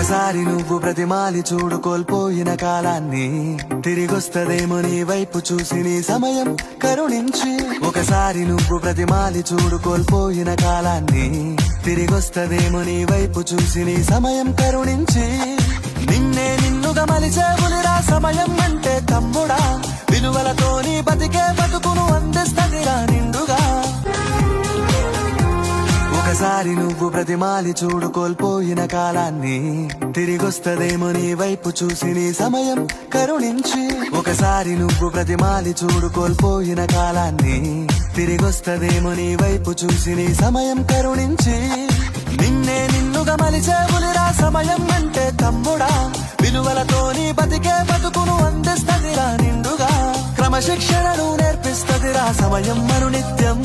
ఒకసారి నువ్వు ప్రతిమాలి చూడు కోల్పోయిన కాలాన్ని, తిరిగొస్తదేమో నీ వైపు చూసి నీ సమయం కరుణించి. ఒకసారి నువ్వు ప్రతిమాలి చూడు కోల్పోయిన కాలాన్ని, తిరిగొస్తదేమో నీ వైపు చూసి నీ సమయం కరుణించి. నిన్నే నిన్నుగా మలిచేవులిరా సమయం అంటే తమ్ముడా, విలువలతో నీ బతికే బతుకును అందిస్తదిరా నిండుగా. ఒకసారి నువ్వు ప్రతిమాలి చూడు కోల్పోయిన కాలాన్ని, తిరిగొస్తదేమో నీ వైపు చూసి నీ సమయం కరుణించి. ఒకసారి నువ్వు ప్రతిమాలి చూడు కోల్పోయిన కాలాన్ని, తిరిగొస్తదేమో నీ వైపు చూసి నీ సమయం కరుణించి. నిన్నే నిన్నుగా మలిచేవులిరా సమయం అంటే తమ్ముడా, విలువలతో నీ బతికే బతుకును అందిస్తదిరా నిండుగా. క్రమశిక్షణను నేర్పిస్తదిరా సమయం మరునిత్యం,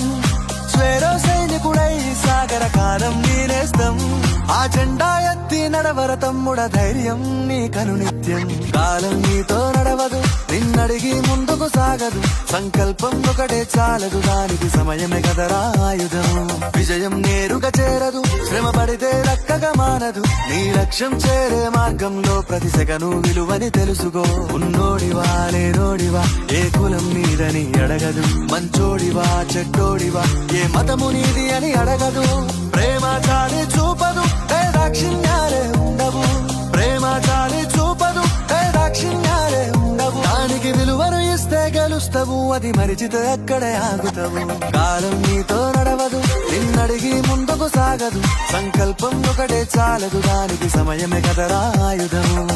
స్వేరో సైనికుడై సాగర కాలం నీనేస్తం. ఆ జెండా ఎత్తి నడవర తమ్ముడ ధైర్యం నీ కనునిత్యం. కాలం నీతో నడవదు, నిన్నడిగి ముందుకు సాగదు, సంకల్పం ఒకటే చాలదు, దానికి సమయమే కదరా ఆయుధం. విజయం నేరుగా చేరదు, శ్రమ పడితే దక్కగా మానదు, నీ లక్ష్యం చేరే మార్గంలో ప్రతి సెకను విలువని తెలుసుకో. ఉన్నోడివా లేనోడివా ఏ కులం నీదని అడగదు, మంచోడివా చెడ్డోడివా ఏ మతము నీది అని అడగదు. ప్రేమ చాలి చూపదు దాక్షిణ్యాలే ఉండవు, ప్రేమ చాలి చూపదు దాక్షిణ్యాలే ఉండవు. దానికి విలువను ఇస్తే గెలుస్తావు, అది మరిచితే అక్కడే ఆగుతావు. కాలం నీతో నడవదు, నిన్నడిగి ముందుకు సాగదు, సంకల్పం ఒకటే చాలదు, దానికి సమయమే కదరా ఆయుధము.